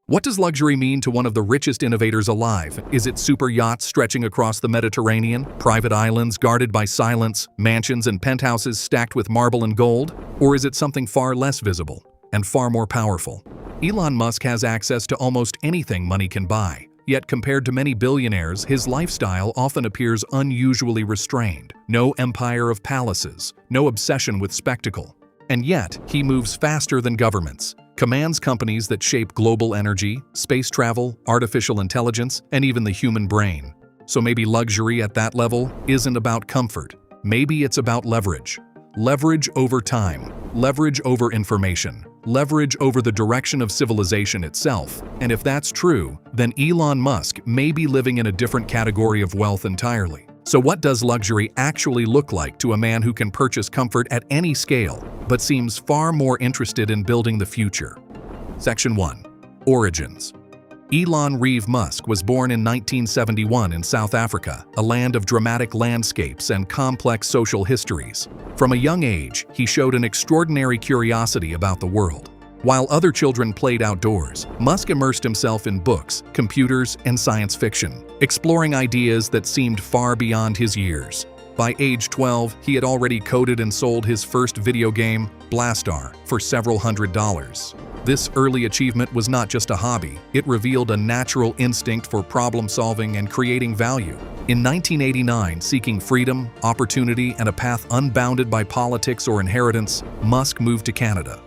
What does luxury mean to one of the richest innovators alive? Is it super yachts stretching across the Mediterranean, private islands guarded by silence, mansions and penthouses stacked with marble and gold? Or is it something far less visible and far more powerful? Elon Musk has access to almost anything money can buy. Yet compared to many billionaires, his lifestyle often appears unusually restrained. No empire of palaces, no obsession with spectacle. And yet, he moves faster than governments, commands companies that shape global energy, space travel, artificial intelligence, and even the human brain. So maybe luxury at that level isn't about comfort. Maybe it's about leverage. Leverage over time, leverage over information, leverage over the direction of civilization itself. And if that's true, then Elon Musk may be living in a different category of wealth entirely. So what does luxury actually look like to a man who can purchase comfort at any scale, but seems far more interested in building the future? Section 1. Origins. Elon Musk was born in 1971 in South Africa, a land of dramatic landscapes and complex social histories. From a young age, he showed an extraordinary curiosity about the world. While other children played outdoors, Musk immersed himself in books, computers, and science fiction, exploring ideas that seemed far beyond his years. By age 12, he had already coded and sold his first video game, Blastar, for several $100s. This early achievement was not just a hobby, it revealed a natural instinct for problem-solving and creating value. In 1989, seeking freedom, opportunity, and a path unbounded by politics or inheritance, Musk moved to Canada.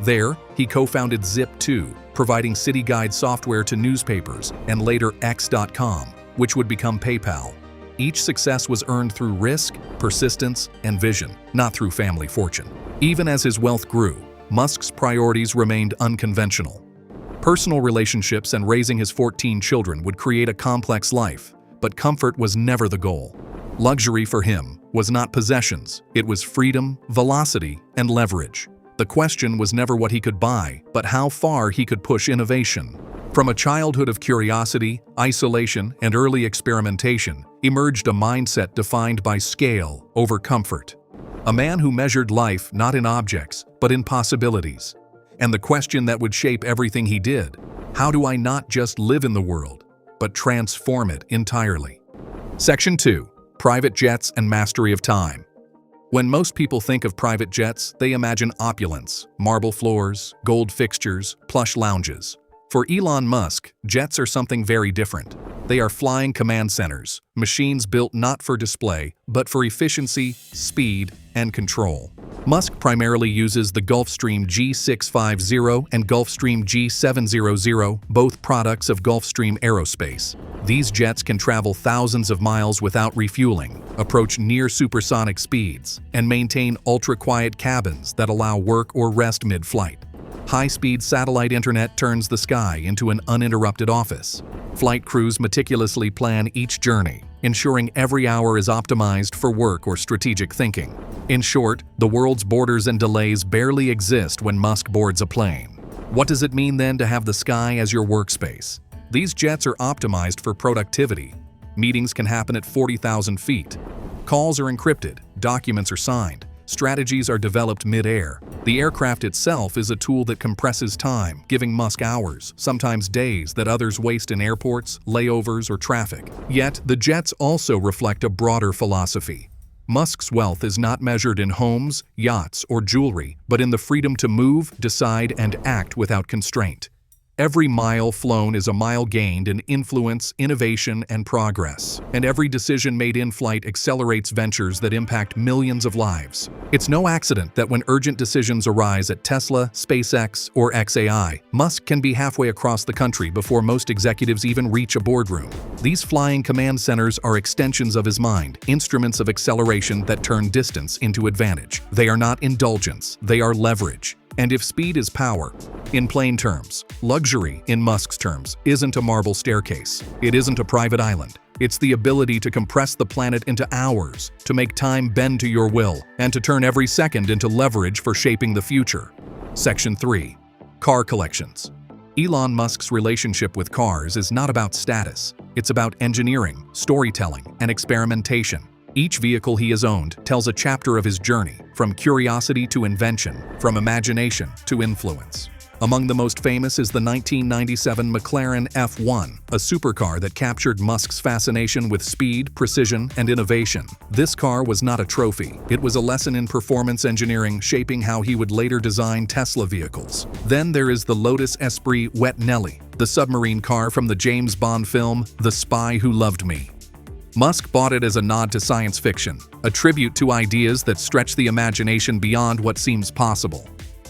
There, he co-founded Zip2, providing city guide software to newspapers, and later X.com, which would become PayPal. Each success was earned through risk, persistence, and vision, not through family fortune. Even as his wealth grew, Musk's priorities remained unconventional. Personal relationships and raising his 14 children would create a complex life, but comfort was never the goal. Luxury for him was not possessions, it was freedom, velocity, and leverage. The question was never what he could buy, but how far he could push innovation. From a childhood of curiosity, isolation, and early experimentation, emerged a mindset defined by scale over comfort. A man who measured life not in objects, but in possibilities. And the question that would shape everything he did: how do I not just live in the world, but transform it entirely? Section 2. Private jets and mastery of time. When most people think of private jets, they imagine opulence, marble floors, gold fixtures, plush lounges. For Elon Musk, jets are something very different. They are flying command centers, machines built not for display, but for efficiency, speed, and control. Musk primarily uses the Gulfstream G650 and Gulfstream G700, both products of Gulfstream Aerospace. These jets can travel thousands of miles without refueling, approach near supersonic speeds, and maintain ultra-quiet cabins that allow work or rest mid-flight. High-speed satellite internet turns the sky into an uninterrupted office. Flight crews meticulously plan each journey, ensuring every hour is optimized for work or strategic thinking. In short, the world's borders and delays barely exist when Musk boards a plane. What does it mean then to have the sky as your workspace? These jets are optimized for productivity. Meetings can happen at 40,000 feet. Calls are encrypted, documents are signed, strategies are developed mid-air. The aircraft itself is a tool that compresses time, giving Musk hours, sometimes days, that others waste in airports, layovers, or traffic. Yet, the jets also reflect a broader philosophy. Musk's wealth is not measured in homes, yachts, or jewelry, but in the freedom to move, decide, and act without constraint. Every mile flown is a mile gained in influence, innovation, and progress. And every decision made in flight accelerates ventures that impact millions of lives. It's no accident that when urgent decisions arise at Tesla, SpaceX, or XAI, Musk can be halfway across the country before most executives even reach a boardroom. These flying command centers are extensions of his mind, instruments of acceleration that turn distance into advantage. They are not indulgence, they are leverage. And if speed is power, in plain terms, luxury, in Musk's terms, isn't a marble staircase. It isn't a private island. It's the ability to compress the planet into hours, to make time bend to your will, and to turn every second into leverage for shaping the future. Section 3. Car collections. Elon Musk's relationship with cars is not about status. It's about engineering, storytelling, and experimentation. Each vehicle he has owned tells a chapter of his journey, from curiosity to invention, from imagination to influence. Among the most famous is the 1997 McLaren F1, a supercar that captured Musk's fascination with speed, precision, and innovation. This car was not a trophy. It was a lesson in performance engineering, shaping how he would later design Tesla vehicles. Then there is the Lotus Esprit Wet Nelly, the submarine car from the James Bond film The Spy Who Loved Me. Musk bought it as a nod to science fiction, a tribute to ideas that stretch the imagination beyond what seems possible.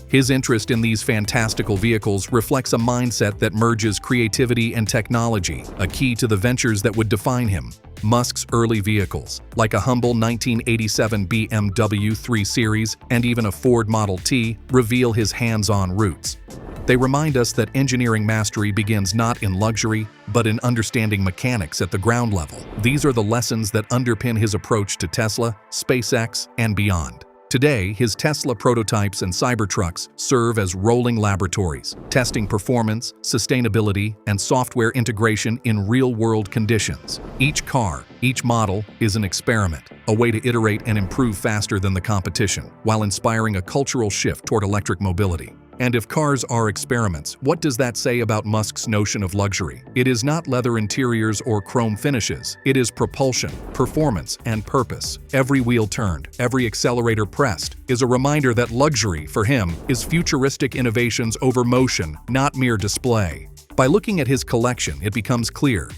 His interest in these fantastical vehicles reflects a mindset that merges creativity and technology, a key to the ventures that would define him. Musk's early vehicles, like a humble 1987 BMW 3 Series and even a Ford Model T, reveal his hands-on roots. They remind us that engineering mastery begins not in luxury, but in understanding mechanics at the ground level. These are the lessons that underpin his approach to Tesla, SpaceX, and beyond. Today, his Tesla prototypes and Cybertrucks serve as rolling laboratories, testing performance, sustainability, and software integration in real-world conditions. Each car, each model, is an experiment, a way to iterate and improve faster than the competition, while inspiring a cultural shift toward electric mobility. And if cars are experiments, what does that say about Musk's notion of luxury? It is not leather interiors or chrome finishes. It is propulsion, performance, and purpose. Every wheel turned, every accelerator pressed, is a reminder that luxury, for him, is futuristic innovations over motion, not mere display. By looking at his collection, it becomes clear.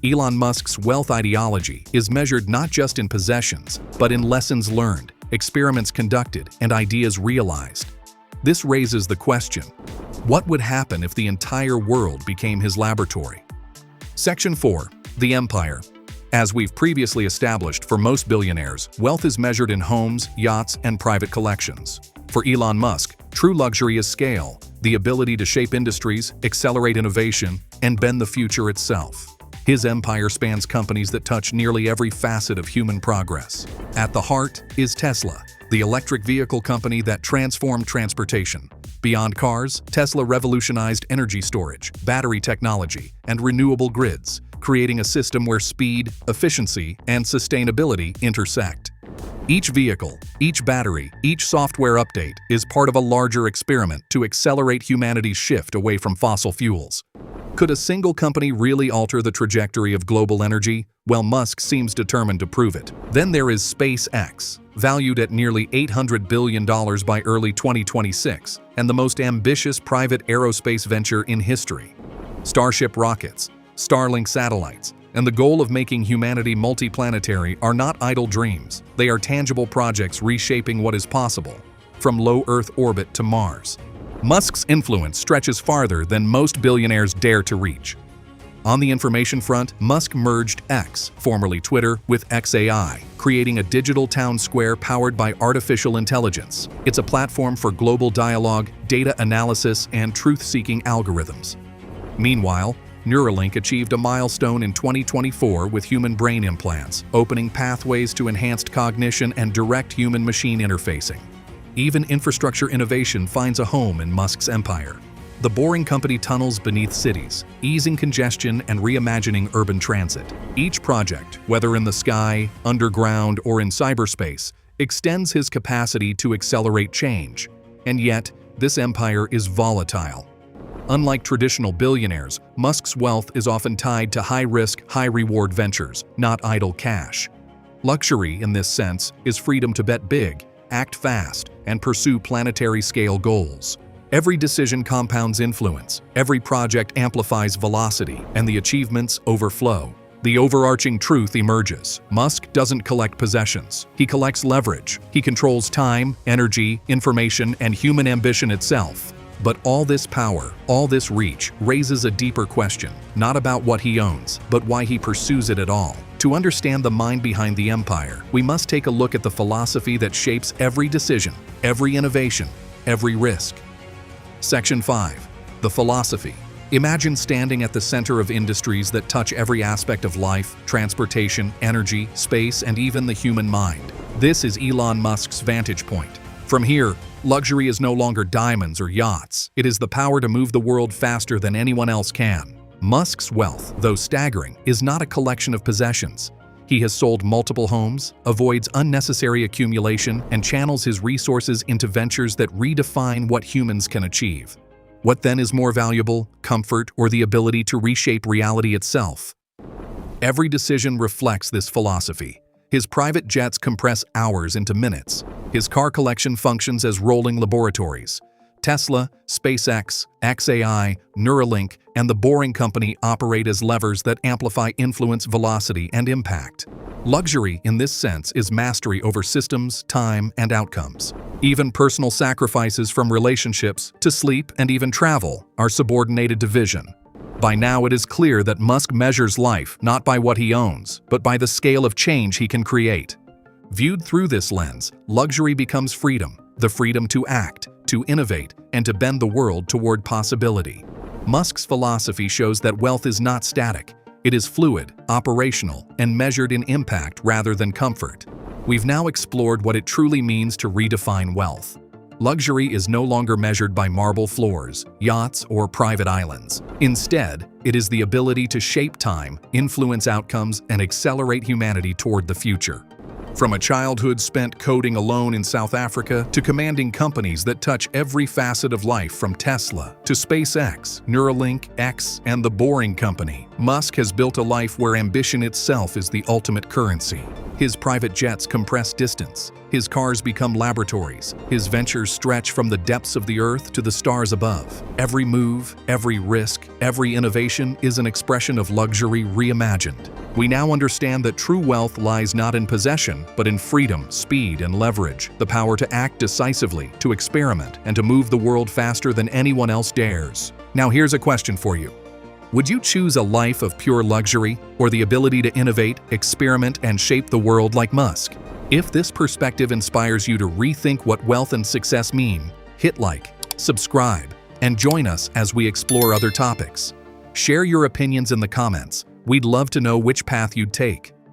Elon Musk's wealth ideology is measured not just in possessions, but in lessons learned, experiments conducted, and ideas realized. This raises the question, what would happen if the entire world became his laboratory? Section 4. The Empire. As we've previously established, for most billionaires, wealth is measured in homes, yachts, and private collections. For Elon Musk, true luxury is scale, the ability to shape industries, accelerate innovation, and bend the future itself. His empire spans companies that touch nearly every facet of human progress. At the heart is Tesla, the electric vehicle company that transformed transportation. Beyond cars, Tesla revolutionized energy storage, battery technology, and renewable grids, creating a system where speed, efficiency, and sustainability intersect. Each vehicle, each battery, each software update is part of a larger experiment to accelerate humanity's shift away from fossil fuels. Could a single company really alter the trajectory of global energy? Well, Musk seems determined to prove it. Then there is SpaceX, valued at nearly $800 billion by early 2026, and the most ambitious private aerospace venture in history. Starship rockets, Starlink satellites, and the goal of making humanity multiplanetary are not idle dreams. They are tangible projects reshaping what is possible, from low Earth orbit to Mars. Musk's influence stretches farther than most billionaires dare to reach. On the information front, Musk merged X, formerly Twitter, with XAI, creating a digital town square powered by artificial intelligence. It's a platform for global dialogue, data analysis, and truth-seeking algorithms. Meanwhile, Neuralink achieved a milestone in 2024 with human brain implants, opening pathways to enhanced cognition and direct human-machine interfacing. Even infrastructure innovation finds a home in Musk's empire. The Boring Company tunnels beneath cities, easing congestion and reimagining urban transit. Each project, whether in the sky, underground, or in cyberspace, extends his capacity to accelerate change. And yet, this empire is volatile. Unlike traditional billionaires, Musk's wealth is often tied to high-risk, high-reward ventures, not idle cash. Luxury, in this sense, is freedom to bet big, act fast, and pursue planetary-scale goals. Every decision compounds influence, every project amplifies velocity, and the achievements overflow. The overarching truth emerges. Musk doesn't collect possessions. He collects leverage. He controls time, energy, information, and human ambition itself. But all this power, all this reach, raises a deeper question, not about what he owns, but why he pursues it at all. To understand the mind behind the empire, we must take a look at the philosophy that shapes every decision, every innovation, every risk. Section 5. The Philosophy. Imagine standing at the center of industries that touch every aspect of life, transportation, energy, space, and even the human mind. This is Elon Musk's vantage point. From here, luxury is no longer diamonds or yachts. It is the power to move the world faster than anyone else can. Musk's wealth, though staggering, is not a collection of possessions. He has sold multiple homes, avoids unnecessary accumulation, and channels his resources into ventures that redefine what humans can achieve. What then is more valuable, comfort or the ability to reshape reality itself? Every decision reflects this philosophy. His private jets compress hours into minutes. His car collection functions as rolling laboratories. Tesla, SpaceX, XAI, Neuralink, and the Boring Company operate as levers that amplify influence, velocity, and impact. Luxury, in this sense, is mastery over systems, time, and outcomes. Even personal sacrifices, from relationships to sleep and even travel, are subordinated to vision. By now it is clear that Musk measures life not by what he owns, but by the scale of change he can create. Viewed through this lens, luxury becomes freedom, the freedom to act, to innovate, and to bend the world toward possibility. Musk's philosophy shows that wealth is not static. It is fluid, operational, and measured in impact rather than comfort. We've now explored what it truly means to redefine wealth. Luxury is no longer measured by marble floors, yachts, or private islands. Instead, it is the ability to shape time, influence outcomes, and accelerate humanity toward the future. From a childhood spent coding alone in South Africa to commanding companies that touch every facet of life, from Tesla to SpaceX, Neuralink, X, and the Boring Company, Musk has built a life where ambition itself is the ultimate currency. His private jets compress distance. His cars become laboratories. His ventures stretch from the depths of the earth to the stars above. Every move, every risk, every innovation is an expression of luxury reimagined. We now understand that true wealth lies not in possession, but in freedom, speed, and leverage, the power to act decisively, to experiment, and to move the world faster than anyone else dares. Now here's a question for you. Would you choose a life of pure luxury, or the ability to innovate, experiment, and shape the world like Musk? If this perspective inspires you to rethink what wealth and success mean, hit like, subscribe, and join us as we explore other topics. Share your opinions in the comments. We'd love to know which path you'd take.